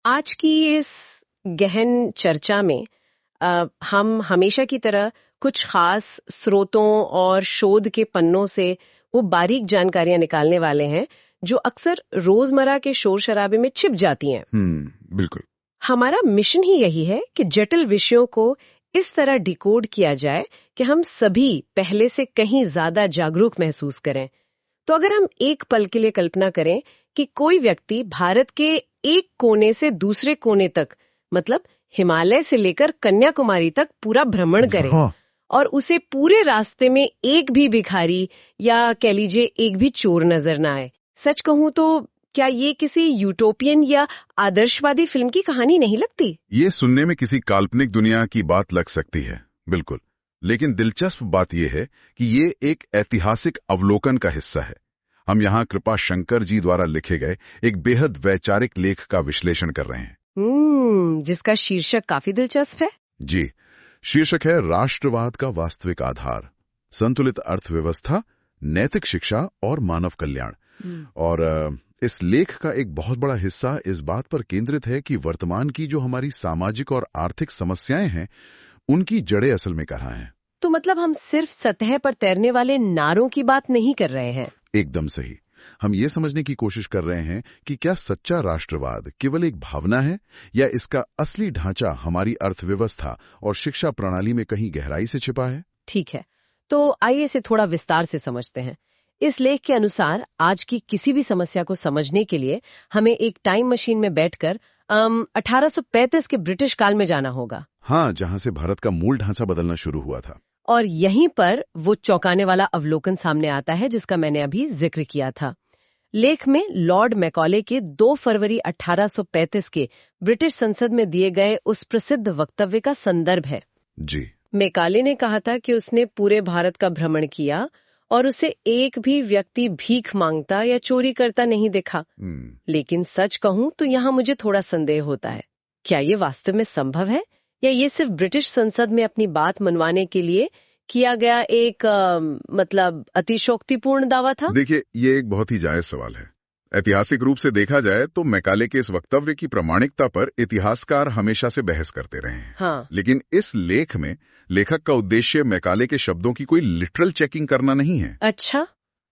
आज की इस गहन चर्चा में हम हमेशा की तरह कुछ खास स्रोतों और शोध के पन्नों से वो बारीक जानकारियां निकालने वाले हैं जो अक्सर रोजमर्रा के शोर शराबे में छिप जाती हैं। बिल्कुल। हमारा मिशन ही यही है कि जटिल विषयों को इस तरह डिकोड किया जाए कि हम सभी पहले से कहीं ज्यादा जागरूक महसूस करें। तो अगर हम एक पल के लिए कल्पना करें कि कोई व्यक्ति भारत के एक कोने से दूसरे कोने तक, मतलब हिमालय से लेकर कन्याकुमारी तक पूरा भ्रमण करे, और उसे पूरे रास्ते में एक भी भिखारी या कह लीजिए एक भी चोर नजर ना आए। सच कहूं तो क्या ये किसी यूटोपियन या आदर्शवादी फिल्म की कहानी नहीं लगती? ये सुनने में किसी काल्पनिक दुनिया की बात लग सकती है, बिल्कुल। लेकिन दिलचस्प बात यह है कि ये एक ऐतिहासिक अवलोकन का हिस्सा है। हम यहाँ कृपा शंकर जी द्वारा लिखे गए एक बेहद वैचारिक लेख का विश्लेषण कर रहे हैं। जिसका शीर्षक काफी दिलचस्प है। जी, शीर्षक है राष्ट्रवाद का वास्तविक आधार, संतुलित अर्थव्यवस्था, नैतिक शिक्षा और मानव कल्याण। और इस लेख का एक बहुत बड़ा हिस्सा इस बात पर केंद्रित है कि वर्तमान की जो हमारी सामाजिक और आर्थिक समस्याएं हैं, उनकी जड़ें असल में कहाँ हैं। तो मतलब हम सिर्फ सतह पर तैरने वाले नारों की बात नहीं कर रहे हैं। एकदम सही। हम ये समझने की कोशिश कर रहे हैं कि क्या सच्चा राष्ट्रवाद केवल एक भावना है या इसका असली ढांचा हमारी अर्थव्यवस्था और शिक्षा प्रणाली में कहीं गहराई से छिपा है। ठीक है, तो आइए इसे थोड़ा विस्तार से समझते हैं। इस लेख के अनुसार आज की किसी भी समस्या को समझने के लिए हमें एक टाइम मशीन में बैठकर 1835 के ब्रिटिश काल में जाना होगा। हाँ, जहां से भारत का मूल ढांचा बदलना शुरू हुआ था। और यहीं पर वो चौंकाने वाला अवलोकन सामने आता है जिसका मैंने अभी जिक्र किया था। लेख में लॉर्ड मैकॉले के 2 फरवरी 1835 के ब्रिटिश संसद में दिए गए उस प्रसिद्ध वक्तव्य का संदर्भ है। जी। मैकॉले ने कहा था कि उसने पूरे भारत का भ्रमण किया और उसे एक भी व्यक्ति भीख मांगता या चोरी करता नहीं दिखा। लेकिन सच कहूं तो यहाँ मुझे थोड़ा संदेह होता है, क्या ये वास्तव में संभव है या ये सिर्फ ब्रिटिश संसद में अपनी बात मनवाने के लिए किया गया एक मतलब अतिशयोक्तिपूर्ण दावा था? देखिए, ये एक बहुत ही जायज सवाल है। ऐतिहासिक रूप से देखा जाए तो मैकाले के इस वक्तव्य की प्रामाणिकता पर इतिहासकार हमेशा से बहस करते रहे हैं। हाँ। लेकिन इस लेख में लेखक का उद्देश्य मैकाले के शब्दों की कोई लिटरल चेकिंग करना नहीं है। अच्छा,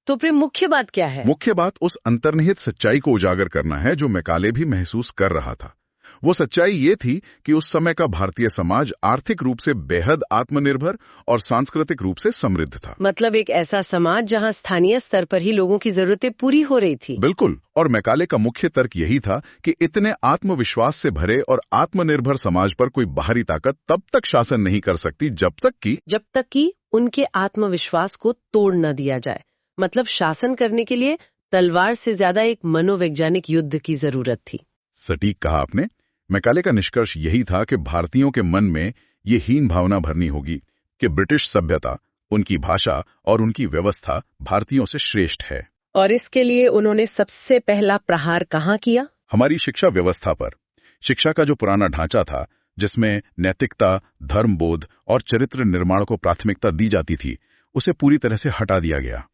तो फिर मुख्य बात क्या है? मुख्य बात उस अंतर्निहित सच्चाई को उजागर करना है जो मैकाले भी महसूस कर रहा था। वो सच्चाई ये थी कि उस समय का भारतीय समाज आर्थिक रूप से बेहद आत्मनिर्भर और सांस्कृतिक रूप से समृद्ध था। मतलब एक ऐसा समाज जहां स्थानीय स्तर पर ही लोगों की जरूरतें पूरी हो रही थी। बिल्कुल। और मैकाले का मुख्य तर्क यही था कि इतने आत्मविश्वास से भरे और आत्मनिर्भर समाज पर कोई बाहरी ताकत तब तक शासन नहीं कर सकती जब तक कि उनके आत्मविश्वास को तोड़ न दिया जाए। मतलब शासन करने के लिए तलवार से ज्यादा एक मनोवैज्ञानिक युद्ध की जरूरत थी। सटीक कहा आपने। मैकाले का निष्कर्ष यही था कि भारतीयों के मन में ये हीन भावना भरनी होगी कि ब्रिटिश सभ्यता, उनकी भाषा और उनकी व्यवस्था भारतीयों से श्रेष्ठ है। और इसके लिए उन्होंने सबसे पहला प्रहार कहाँ किया? हमारी शिक्षा व्यवस्था पर। शिक्षा का जो पुराना ढांचा था, जिसमें नैतिकता, धर्मबोध और चरित्र निर्माण को प्राथमिकता दी जाती थी, उसे पूरी तरह से हटा दिया गया।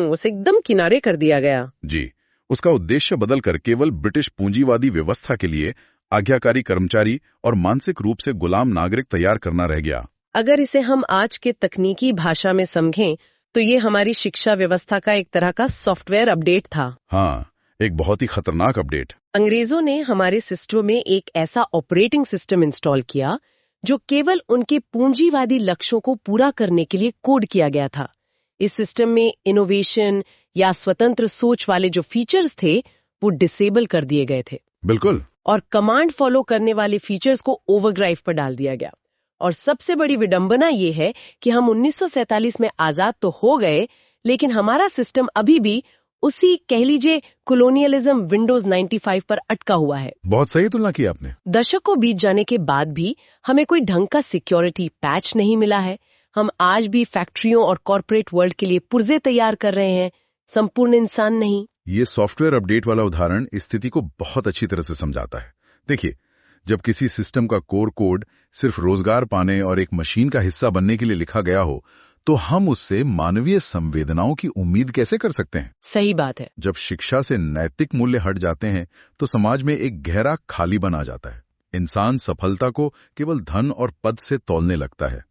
उसे एकदम किनारे कर दिया गया। जी। उसका उद्देश्य बदलकर केवल ब्रिटिश पूंजीवादी व्यवस्था के लिए आज्ञाकारी कर्मचारी और मानसिक रूप से गुलाम नागरिक तैयार करना रह गया। अगर इसे हम आज के तकनीकी भाषा में समझें तो ये हमारी शिक्षा व्यवस्था का एक तरह का सॉफ्टवेयर अपडेट था। हाँ, एक बहुत ही खतरनाक अपडेट। अंग्रेजों ने हमारे सिस्टम में एक ऐसा ऑपरेटिंग सिस्टम इंस्टॉल किया जो केवल उनके पूंजीवादी लक्ष्यों को पूरा करने के लिए कोड किया गया था। इस सिस्टम में इनोवेशन या स्वतंत्र सोच वाले जो फीचर्स थे वो डिसेबल कर दिए गए थे। बिल्कुल। और कमांड फॉलो करने वाले फीचर्स को ओवरड्राइव पर डाल दिया गया। और सबसे बड़ी विडंबना ये है कि हम 1947 में आजाद तो हो गए, लेकिन हमारा सिस्टम अभी भी उसी कह लीजिए कॉलोनियलिज्म विंडोज 95 पर अटका हुआ है। बहुत सही तुलना की आपने। दशकों बीत जाने के बाद भी हमें कोई ढंग का सिक्योरिटी पैच नहीं मिला है। हम आज भी फैक्ट्रियों और कॉर्पोरेट वर्ल्ड के लिए पुर्जे तैयार कर रहे हैं, संपूर्ण इंसान नहीं। ये सॉफ्टवेयर अपडेट वाला उदाहरण स्थिति को बहुत अच्छी तरह से समझाता है। देखिए, जब किसी सिस्टम का कोर कोड सिर्फ रोजगार पाने और एक मशीन का हिस्सा बनने के लिए लिखा गया हो, तो हम उससे मानवीय संवेदनाओं की उम्मीद कैसे कर सकते हैं? सही बात है। जब शिक्षा से नैतिक मूल्य हट जाते हैं तो समाज में एक गहरा खालीपन आ जाता है। इंसान सफलता को केवल धन और पद से तौलने लगता है।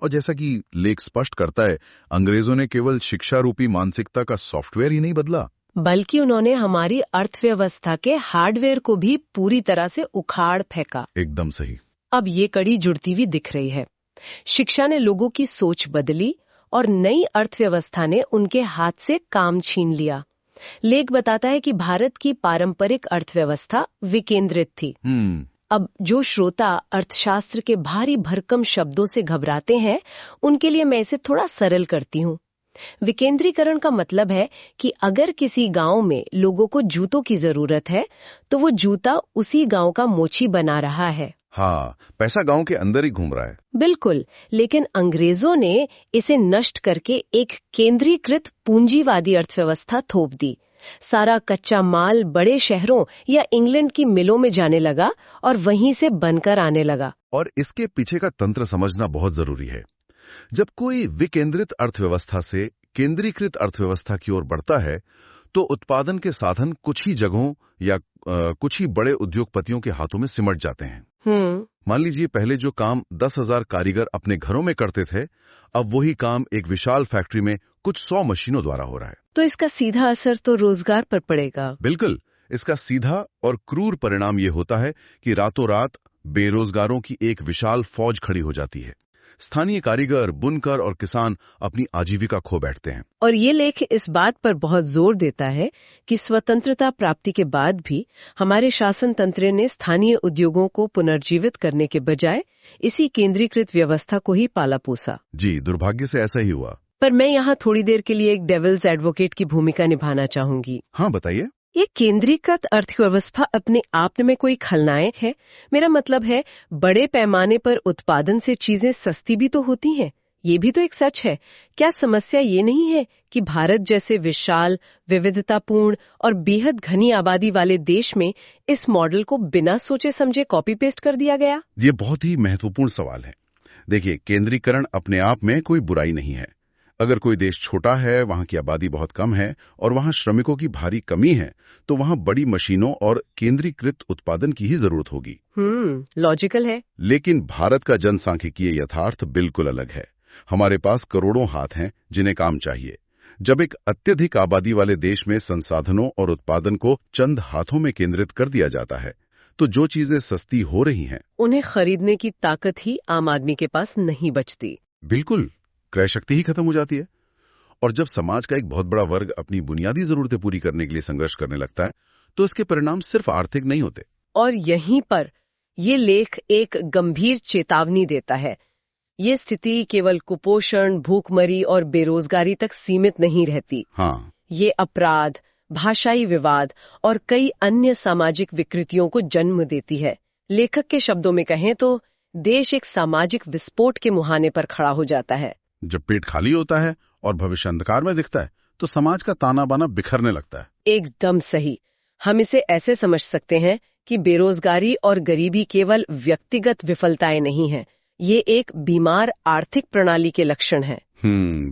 और जैसा कि लेख स्पष्ट करता है, अंग्रेजों ने केवल शिक्षा रूपी मानसिकता का सॉफ्टवेयर ही नहीं बदला, बल्कि उन्होंने हमारी अर्थव्यवस्था के हार्डवेयर को भी पूरी तरह से उखाड़ फेंका। एकदम सही। अब ये कड़ी जुड़ती हुई दिख रही है। शिक्षा ने लोगों की सोच बदली और नई अर्थव्यवस्था ने उनके हाथ से काम छीन लिया। लेख बताता है कि भारत की पारंपरिक अर्थव्यवस्था विकेंद्रित थी। अब जो श्रोता अर्थशास्त्र के भारी भरकम शब्दों से घबराते हैं, उनके लिए मैं इसे थोड़ा सरल करती हूँ। विकेंद्रीकरण का मतलब है कि अगर किसी गांव में लोगों को जूतों की जरूरत है, तो वो जूता उसी गांव का मोची बना रहा है। हाँ, पैसा गांव के अंदर ही घूम रहा है। बिल्कुल, लेकिन अंग्रेजों ने इसे नष्ट करके एक केंद्रीकृत पूंजीवादी अर्थव्यवस्था थोप दी। सारा कच्चा माल बड़े शहरों या इंग्लैंड की मिलों में जाने लगा और वहीं से बनकर आने लगा। और इसके पीछे का तंत्र समझना बहुत जरूरी है। जब कोई विकेंद्रित अर्थव्यवस्था से केंद्रीकृत अर्थव्यवस्था की ओर बढ़ता है, तो उत्पादन के साधन कुछ ही जगहों या कुछ ही बड़े उद्योगपतियों के हाथों में सिमट जाते हैं। मान लीजिए, पहले जो काम 10,000 कारीगर अपने घरों में करते थे, अब वही काम एक विशाल फैक्ट्री में कुछ 100 मशीनों द्वारा हो रहा है। तो इसका सीधा असर तो रोजगार पर पड़ेगा। बिल्कुल, इसका सीधा और क्रूर परिणाम ये होता है कि रातों रात बेरोजगारों की एक विशाल फौज खड़ी हो जाती है। स्थानीय कारीगर, बुनकर और किसान अपनी आजीविका खो बैठते हैं। और ये लेख इस बात पर बहुत जोर देता है कि स्वतंत्रता प्राप्ति के बाद भी हमारे शासन तंत्र ने स्थानीय उद्योगों को पुनर्जीवित करने के बजाय इसी केंद्रीकृत व्यवस्था को ही पाला पोसा। जी, दुर्भाग्य से ऐसा ही हुआ। पर मैं यहाँ थोड़ी देर के लिए एक डेविल्स एडवोकेट की भूमिका निभाना चाहूंगी। हाँ, बताइए। ये केंद्रीकृत अर्थव्यवस्था अपने आप में कोई खलनायक है? मेरा मतलब है, बड़े पैमाने पर उत्पादन से चीजें सस्ती भी तो होती हैं। ये भी तो एक सच है। क्या समस्या ये नहीं है कि भारत जैसे विशाल, विविधतापूर्ण और बेहद घनी आबादी वाले देश में इस मॉडल को बिना सोचे समझे कॉपी पेस्ट कर दिया गया? ये बहुत ही महत्वपूर्ण सवाल है। देखिए, केंद्रीकरण अपने आप में कोई बुराई नहीं है। अगर कोई देश छोटा है, वहां की आबादी बहुत कम है और वहां श्रमिकों की भारी कमी है, तो वहां बड़ी मशीनों और केंद्रीकृत उत्पादन की ही जरूरत होगी। लॉजिकल है। लेकिन भारत का जनसांख्यिकीय यथार्थ बिल्कुल अलग है। हमारे पास करोड़ों हाथ हैं जिन्हें काम चाहिए। जब एक अत्यधिक आबादी वाले देश में संसाधनों और उत्पादन को चंद हाथों में केंद्रित कर दिया जाता है, तो जो चीजें सस्ती हो रही हैं, उन्हें खरीदने की ताकत ही आम आदमी के पास नहीं बचती। बिल्कुल, क्रय शक्ति ही खत्म हो जाती है। और जब समाज का एक बहुत बड़ा वर्ग अपनी बुनियादी जरूरतें पूरी करने के लिए संघर्ष करने लगता है, तो इसके परिणाम सिर्फ आर्थिक नहीं होते। और यहीं पर ये लेख एक गंभीर चेतावनी देता है। ये स्थिति केवल कुपोषण, भूखमरी और बेरोजगारी तक सीमित नहीं रहती। हाँ, ये अपराध, भाषाई विवाद और कई अन्य सामाजिक विकृतियों को जन्म देती है। लेखक के शब्दों में कहें तो देश एक सामाजिक विस्फोट के मुहाने पर खड़ा हो जाता है। जब पेट खाली होता है और भविष्य अंधकार में दिखता है, तो समाज का ताना बाना बिखरने लगता है। एकदम सही। हम इसे ऐसे समझ सकते हैं कि बेरोजगारी और गरीबी केवल व्यक्तिगत विफलताएं नहीं हैं, ये एक बीमार आर्थिक प्रणाली के लक्षण हैं।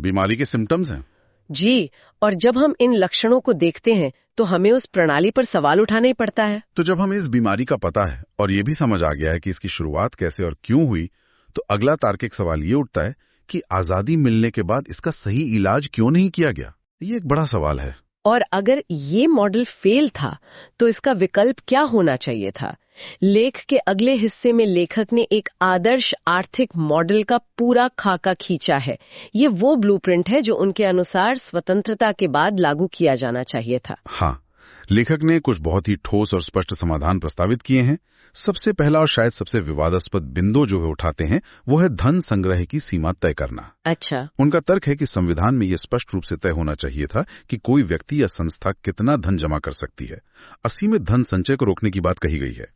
बीमारी के सिम्टम्स हैं। जी, और जब हम इन लक्षणों को देखते हैं तो हमें उस प्रणाली पर सवाल उठाना ही पड़ता है। तो जब हमें इस बीमारी का पता है और ये भी समझ आ गया है कि इसकी शुरुआत कैसे और क्यों हुई, तो अगला तार्किक सवाल ये उठता है कि आजादी मिलने के बाद इसका सही इलाज क्यों नहीं किया गया? ये एक बड़ा सवाल है। और अगर ये मॉडल फेल था, तो इसका विकल्प क्या होना चाहिए था? लेख के अगले हिस्से में लेखक ने एक आदर्श आर्थिक मॉडल का पूरा खाका खींचा है। ये वो ब्लूप्रिंट है जो उनके अनुसार स्वतंत्रता के बाद लागू किया जाना चाहिए था। हाँ, लेखक ने कुछ बहुत ही ठोस और स्पष्ट समाधान प्रस्तावित किए हैं। सबसे पहला और शायद सबसे विवादास्पद बिंदु जो वे उठाते हैं, वो है धन संग्रह की सीमा तय करना। अच्छा। उनका तर्क है कि संविधान में यह स्पष्ट रूप से तय होना चाहिए था कि कोई व्यक्ति या संस्था कितना धन जमा कर सकती है। असीमित धन संचय को रोकने की बात कही गई है।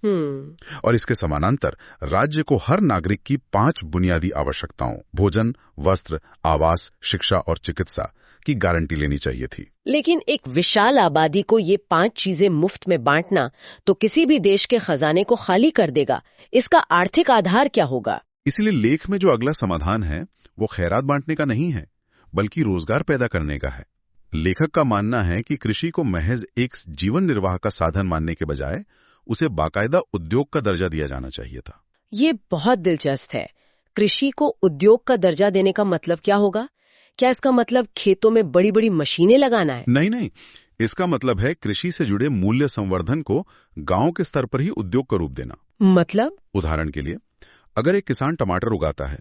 और इसके समानांतर राज्य को हर नागरिक की 5 बुनियादी आवश्यकताओं, भोजन, वस्त्र, आवास, शिक्षा और चिकित्सा की गारंटी लेनी चाहिए थी। लेकिन एक विशाल आबादी को ये 5 चीजें मुफ्त में बांटना तो किसी भी देश के खजाने को खाली कर देगा। इसका आर्थिक आधार क्या होगा? इसलिए लेख में जो अगला समाधान है, वो खैरात बांटने का नहीं है, बल्कि रोजगार पैदा करने का है। लेखक का मानना है कि कृषि को महज एक जीवन निर्वाह का साधन मानने के बजाय उसे बाकायदा उद्योग का दर्जा दिया जाना चाहिए था। ये बहुत दिलचस्प है। कृषि को उद्योग का दर्जा देने का मतलब क्या होगा? क्या इसका मतलब खेतों में बड़ी बड़ी मशीनें लगाना है? नहीं, इसका मतलब है कृषि से जुड़े मूल्य संवर्धन को गांव के स्तर पर ही उद्योग का रूप देना। मतलब? उदाहरण के लिए, अगर एक किसान टमाटर उगाता है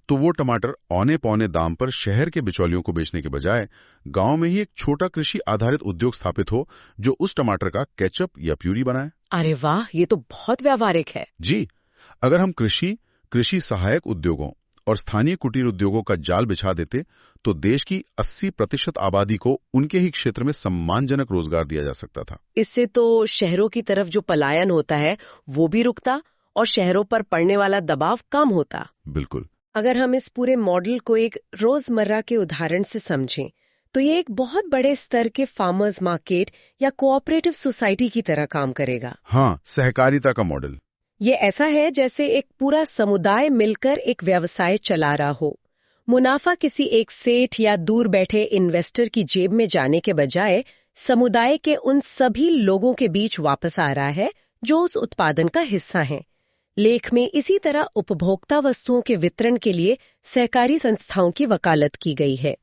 तो वो टमाटर औने पौने दाम पर शहर के बिचौलियों को बेचने के बजाय गांव में ही एक छोटा कृषि आधारित उद्योग स्थापित हो जो उस टमाटर का केचप या प्यूरी बनाए। अरे वाह, ये तो बहुत व्यावहारिक है। जी, अगर हम कृषि सहायक उद्योगों और स्थानीय कुटीर उद्योगों का जाल बिछा देते तो देश की 80% आबादी को उनके ही क्षेत्र में सम्मानजनक रोजगार दिया जा सकता था। इससे तो शहरों की तरफ जो पलायन होता है वो भी रुकता और शहरों पर पड़ने वाला दबाव कम होता। बिल्कुल। अगर हम इस पूरे मॉडल को एक रोजमर्रा के उदाहरण से समझें तो ये एक बहुत बड़े स्तर के फार्मर्स मार्केट या कोऑपरेटिव सोसाइटी की तरह काम करेगा। हाँ, सहकारिता का मॉडल। ये ऐसा है जैसे एक पूरा समुदाय मिलकर एक व्यवसाय चला रहा हो। मुनाफा किसी एक सेठ या दूर बैठे इन्वेस्टर की जेब में जाने के बजाय समुदाय के उन सभी लोगों के बीच वापस आ रहा है जो उस उत्पादन का हिस्सा हैं। लेख में इसी तरह उपभोक्ता वस्तुओं के वितरण के लिए सहकारी संस्थाओं की वकालत की गई है।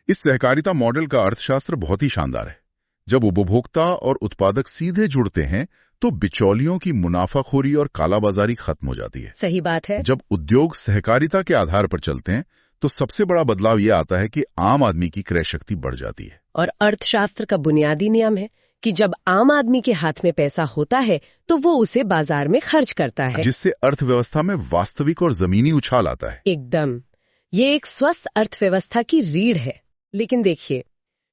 इस सहकारिता मॉडल का अर्थशास्त्र बहुत ही शानदार है। जब उपभोक्ता और उत्पादक सीधे जुड़ते हैं तो बिचौलियों की मुनाफाखोरी और कालाबाजारी खत्म हो जाती है। सही बात है। जब उद्योग सहकारिता के आधार पर चलते हैं तो सबसे बड़ा बदलाव यह आता है कि आम आदमी की क्रय शक्ति बढ़ जाती है। और अर्थशास्त्र का बुनियादी नियम है कि जब आम आदमी के हाथ में पैसा होता है तो वो उसे बाजार में खर्च करता है, जिससे अर्थव्यवस्था में वास्तविक और जमीनी उछाल आता है। एकदम। ये एक स्वस्थ अर्थव्यवस्था की रीढ़ है। लेकिन देखिए,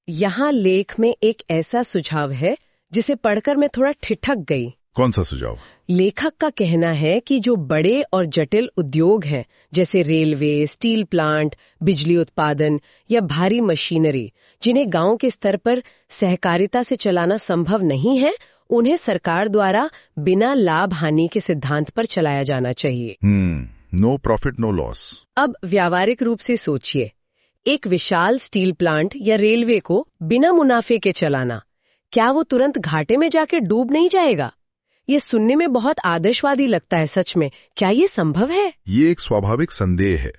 यहाँ लेख में एक ऐसा सुझाव है जिसे पढ़कर मैं थोड़ा ठिठक गई। कौन सा सुझाव? लेखक का कहना है कि जो बड़े और जटिल उद्योग हैं जैसे रेलवे, स्टील प्लांट, बिजली उत्पादन या भारी मशीनरी, जिन्हें गांव के स्तर पर सहकारिता से चलाना संभव नहीं है, उन्हें सरकार द्वारा बिना लाभ हानि के सिद्धांत पर चलाया जाना चाहिए। No profit no loss. अब व्यावहारिक रूप से सोचिए, एक विशाल स्टील प्लांट या रेलवे को बिना मुनाफे के चलाना, क्या वो तुरंत घाटे में जाके डूब नहीं जाएगा? ये सुनने में बहुत आदर्शवादी लगता है। सच में क्या ये संभव है? ये एक स्वाभाविक संदेह है,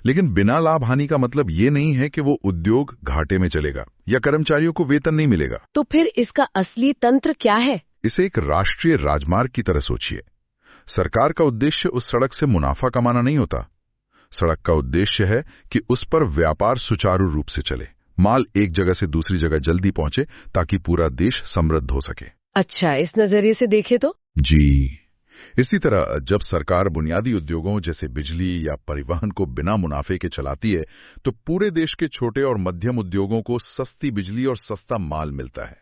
लेकिन बिना लाभ हानि का मतलब ये नहीं है कि वो उद्योग घाटे में चलेगा या कर्मचारियों को वेतन नहीं मिलेगा। तो फिर इसका असली तंत्र क्या है? इसे एक राष्ट्रीय राजमार्ग की तरह सोचिए। सरकार का उद्देश्य उस सड़क से मुनाफा कमाना नहीं होता। सड़क का उद्देश्य है कि उस पर व्यापार सुचारू रूप से चले, माल एक जगह से दूसरी जगह जल्दी पहुंचे ताकि पूरा देश समृद्ध हो सके। अच्छा, इस नजरिए से देखे तो? जी। इसी तरह जब सरकार बुनियादी उद्योगों जैसे बिजली या परिवहन को बिना मुनाफे के चलाती है तो पूरे देश के छोटे और मध्यम उद्योगों को सस्ती बिजली और सस्ता माल मिलता है।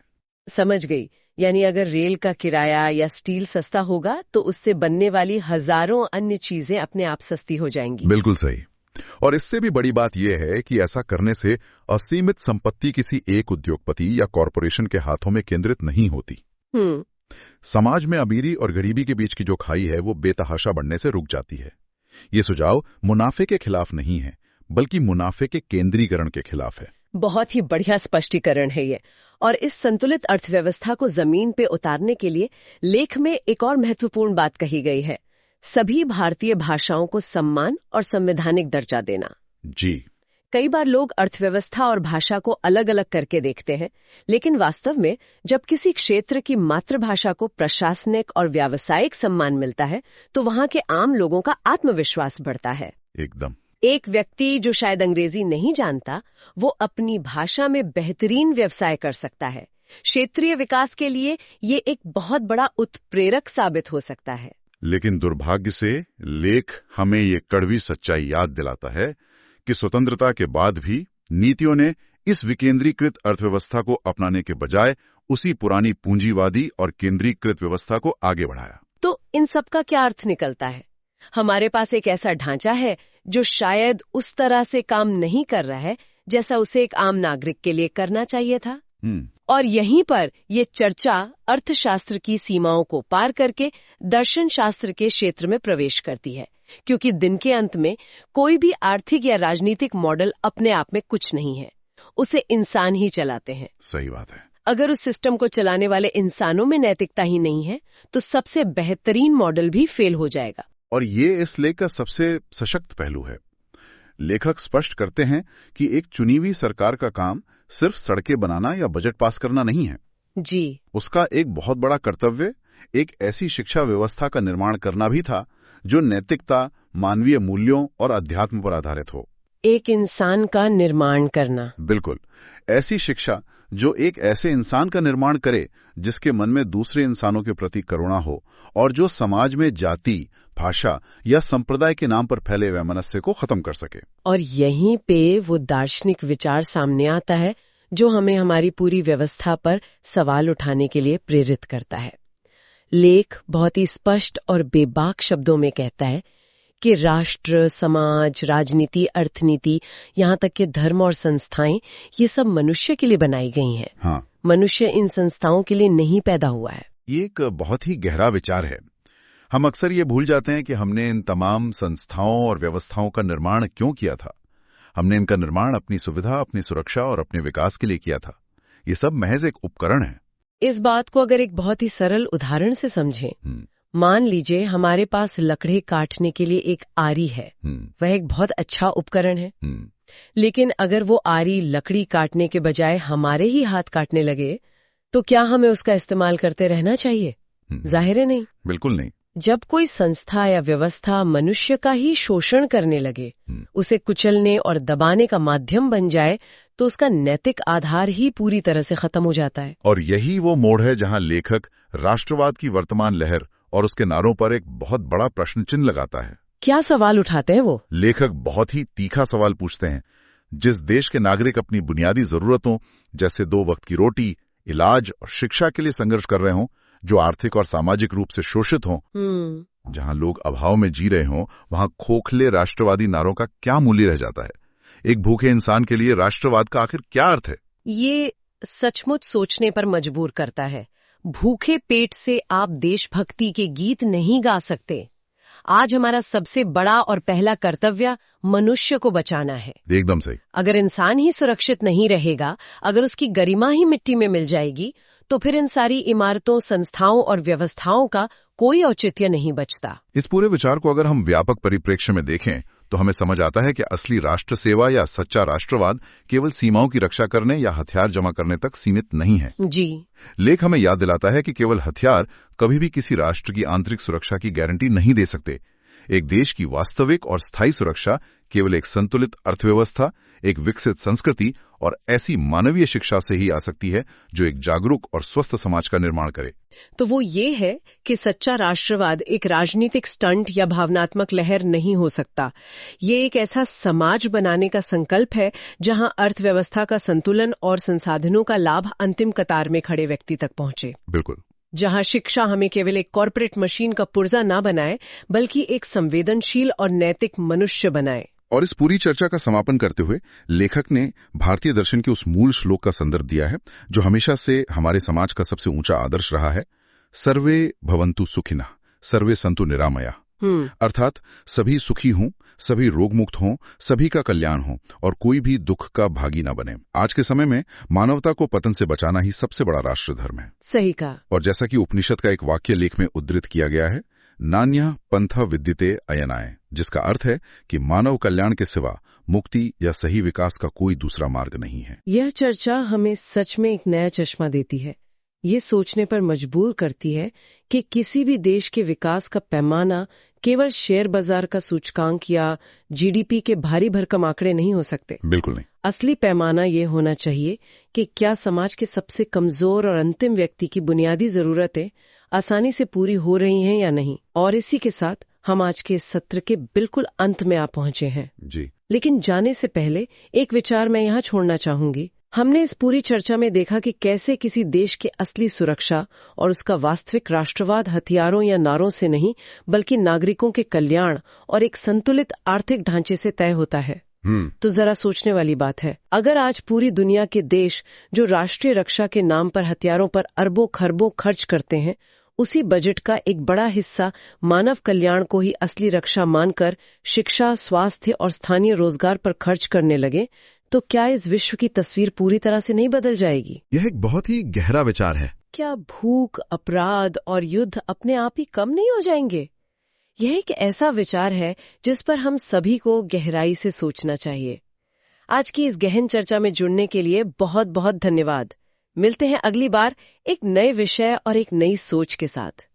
समझ गई। यानी अगर रेल का किराया या स्टील सस्ता होगा तो उससे बनने वाली हजारों अन्य चीजें अपने आप सस्ती हो जाएंगी। बिल्कुल सही। और इससे भी बड़ी बात यह है कि ऐसा करने से असीमित संपत्ति किसी एक उद्योगपति या कॉरपोरेशन के हाथों में केंद्रित नहीं होती। समाज में अमीरी और गरीबी के बीच की जो खाई है वो बेतहाशा बढ़ने से रुक जाती है। ये सुझाव मुनाफे के खिलाफ नहीं है, बल्कि मुनाफे के केंद्रीकरण के खिलाफ है। बहुत ही बढ़िया स्पष्टीकरण है ये। और इस संतुलित अर्थव्यवस्था को जमीन पे उतारने के लिए लेख में एक और महत्वपूर्ण बात कही गई है, सभी भारतीय भाषाओं को सम्मान और संवैधानिक दर्जा देना। जी। कई बार लोग अर्थव्यवस्था और भाषा को अलग अलग करके देखते हैं, लेकिन वास्तव में जब किसी क्षेत्र की मातृभाषा को प्रशासनिक और व्यावसायिक सम्मान मिलता है तो वहां के आम लोगों का आत्मविश्वास बढ़ता है। एकदम। एक व्यक्ति जो शायद अंग्रेजी नहीं जानता, वो अपनी भाषा में बेहतरीन व्यवसाय कर सकता है। क्षेत्रीय विकास के लिए ये एक बहुत बड़ा उत्प्रेरक साबित हो सकता है। लेकिन दुर्भाग्य से लेख हमें ये कड़वी सच्चाई याद दिलाता है कि स्वतंत्रता के बाद भी नीतियों ने इस विकेंद्रीकृत अर्थव्यवस्था को अपनाने के बजाय उसी पुरानी पूंजीवादी और केंद्रीकृत व्यवस्था को आगे बढ़ाया। तो इन सब का क्या अर्थ निकलता है? हमारे पास एक ऐसा ढांचा है जो शायद उस तरह से काम नहीं कर रहा है जैसा उसे एक आम नागरिक के लिए करना चाहिए था। और यहीं पर ये चर्चा अर्थशास्त्र की सीमाओं को पार करके दर्शन शास्त्र के क्षेत्र में प्रवेश करती है, क्योंकि दिन के अंत में कोई भी आर्थिक या राजनीतिक मॉडल अपने आप में कुछ नहीं है, उसे इंसान ही चलाते हैं। सही बात है। अगर उस सिस्टम को चलाने वाले इंसानों में नैतिकता ही नहीं है तो सबसे बेहतरीन मॉडल भी फेल हो जाएगा। और ये इस लेख का सबसे सशक्त पहलू है। लेखक स्पष्ट करते हैं कि एक चुनी हुई सरकार का काम सिर्फ सड़कें बनाना या बजट पास करना नहीं है जी। उसका एक बहुत बड़ा कर्तव्य एक ऐसी शिक्षा व्यवस्था का निर्माण करना भी था जो नैतिकता, मानवीय मूल्यों और अध्यात्म पर आधारित हो। एक इंसान का निर्माण करना। बिल्कुल, ऐसी शिक्षा जो एक ऐसे इंसान का निर्माण करे जिसके मन में दूसरे इंसानों के प्रति करुणा हो और जो समाज में जाति, भाषा या संप्रदाय के नाम पर फैले वैमनस्य को खत्म कर सके। और यहीं पे वो दार्शनिक विचार सामने आता है जो हमें हमारी पूरी व्यवस्था पर सवाल उठाने के लिए प्रेरित करता है। लेख बहुत ही स्पष्ट और बेबाक शब्दों में कहता है कि राष्ट्र, समाज, राजनीति, अर्थनीति, यहाँ तक कि धर्म और संस्थाएं, ये सब मनुष्य के लिए बनाई गई हैं। हाँ, मनुष्य इन संस्थाओं के लिए नहीं पैदा हुआ है। ये एक बहुत ही गहरा विचार है। हम अक्सर ये भूल जाते हैं कि हमने इन तमाम संस्थाओं और व्यवस्थाओं का निर्माण क्यों किया था। हमने इनका निर्माण अपनी सुविधा, अपनी सुरक्षा और अपने विकास के लिए किया था। ये सब महज एक उपकरण है। इस बात को अगर एक बहुत ही सरल उदाहरण से समझें, मान लीजिए हमारे पास लकड़ी काटने के लिए एक आरी है। वह एक बहुत अच्छा उपकरण है। लेकिन अगर वो आरी लकड़ी काटने के बजाय हमारे ही हाथ काटने लगे तो क्या हमें उसका इस्तेमाल करते रहना चाहिए? जाहिर है नहीं। बिल्कुल नहीं। जब कोई संस्था या व्यवस्था मनुष्य का ही शोषण करने लगे, उसे कुचलने और दबाने का माध्यम बन जाए, तो उसका नैतिक आधार ही पूरी तरह से खत्म हो जाता है। और यही वो मोड़ है जहां लेखक राष्ट्रवाद की वर्तमान लहर और उसके नारों पर एक बहुत बड़ा प्रश्न चिन्ह लगाता है। क्या सवाल उठाते हैं वो? लेखक बहुत ही तीखा सवाल पूछते हैं। जिस देश के नागरिक अपनी बुनियादी जरूरतों जैसे 2 वक्त की रोटी, इलाज और शिक्षा के लिए संघर्ष कर रहे हों, जो आर्थिक और सामाजिक रूप से शोषित हों, जहां लोग अभाव में जी रहे हों, वहां खोखले राष्ट्रवादी नारों का क्या मूल्य रह जाता है? एक भूखे इंसान के लिए राष्ट्रवाद का आखिर क्या अर्थ है? ये सचमुच सोचने पर मजबूर करता है। भूखे पेट से आप देशभक्ति के गीत नहीं गा सकते। आज हमारा सबसे बड़ा और पहला कर्तव्य मनुष्य को बचाना है। एकदम सही। अगर इंसान ही सुरक्षित नहीं रहेगा, अगर उसकी गरिमा ही मिट्टी में मिल जाएगी, तो फिर इन सारी इमारतों, संस्थाओं और व्यवस्थाओं का कोई औचित्य नहीं बचता। इस पूरे विचार को अगर हम व्यापक परिप्रेक्ष्य में देखें तो हमें समझ आता है कि असली राष्ट्र सेवा या सच्चा राष्ट्रवाद केवल सीमाओं की रक्षा करने या हथियार जमा करने तक सीमित नहीं है। जी। लेख हमें याद दिलाता है कि केवल हथियार कभी भी किसी राष्ट्र की आंतरिक सुरक्षा की गारंटी नहीं दे सकते। एक देश की वास्तविक और स्थायी सुरक्षा केवल एक संतुलित अर्थव्यवस्था, एक विकसित संस्कृति और ऐसी मानवीय शिक्षा से ही आ सकती है जो एक जागरूक और स्वस्थ समाज का निर्माण करे। तो वो ये है कि सच्चा राष्ट्रवाद एक राजनीतिक स्टंट या भावनात्मक लहर नहीं हो सकता। ये एक ऐसा समाज बनाने का संकल्प है जहां अर्थव्यवस्था का संतुलन और संसाधनों का लाभ अंतिम कतार में खड़े व्यक्ति तक पहुंचे। बिल्कुल। जहां शिक्षा हमें केवल एक कॉर्पोरेट मशीन का पुर्जा ना बनाए, बल्कि एक संवेदनशील और नैतिक मनुष्य बनाए। और इस पूरी चर्चा का समापन करते हुए लेखक ने भारतीय दर्शन के उस मूल श्लोक का संदर्भ दिया है जो हमेशा से हमारे समाज का सबसे ऊंचा आदर्श रहा है। सर्वे भवन्तु सुखिनः, सर्वे सन्तु निरामया। अर्थात सभी सुखी हों, सभी रोग मुक्त हों, सभी का कल्याण हो और कोई भी दुख का भागी न बने। आज के समय में मानवता को पतन से बचाना ही सबसे बड़ा राष्ट्र धर्म है। सही कहा। और जैसा कि उपनिषद का एक वाक्य लेख में उद्धृत किया गया है, नान्यः पंथा विद्यते अयनाय, जिसका अर्थ है कि मानव कल्याण के सिवा मुक्ति या सही विकास का कोई दूसरा मार्ग नहीं है। यह चर्चा हमें सच में एक नया चश्मा देती है। ये सोचने पर मजबूर करती है कि किसी भी देश के विकास का पैमाना केवल शेयर बाजार का सूचकांक या जीडीपी के भारी भरकम आंकड़े नहीं हो सकते। बिल्कुल नहीं। असली पैमाना ये होना चाहिए कि क्या समाज के सबसे कमजोर और अंतिम व्यक्ति की बुनियादी जरूरतें आसानी से पूरी हो रही हैं या नहीं। और इसी के साथ हम आज के इस सत्र के बिल्कुल अंत में आ पहुंचे हैं। जी। लेकिन जाने से पहले एक विचार मैं यहाँ छोड़ना चाहूंगी। हमने इस पूरी चर्चा में देखा कि कैसे किसी देश की असली सुरक्षा और उसका वास्तविक राष्ट्रवाद हथियारों या नारों से नहीं, बल्कि नागरिकों के कल्याण और एक संतुलित आर्थिक ढांचे से तय होता है। तो जरा सोचने वाली बात है, अगर आज पूरी दुनिया के देश जो राष्ट्रीय रक्षा के नाम पर हथियारों पर अरबों खरबों खर्च करते हैं, उसी बजट का एक बड़ा हिस्सा मानव कल्याण को ही असली रक्षा मानकर शिक्षा, स्वास्थ्य और स्थानीय रोजगार पर खर्च करने लगे, तो क्या इस विश्व की तस्वीर पूरी तरह से नहीं बदल जाएगी? यह एक बहुत ही गहरा विचार है। क्या भूख, अपराध और युद्ध अपने आप ही कम नहीं हो जाएंगे? यह एक ऐसा विचार है जिस पर हम सभी को गहराई से सोचना चाहिए। आज की इस गहन चर्चा में जुड़ने के लिए बहुत बहुत धन्यवाद। मिलते हैं अगली बार एक नए विषय और एक नई सोच के साथ।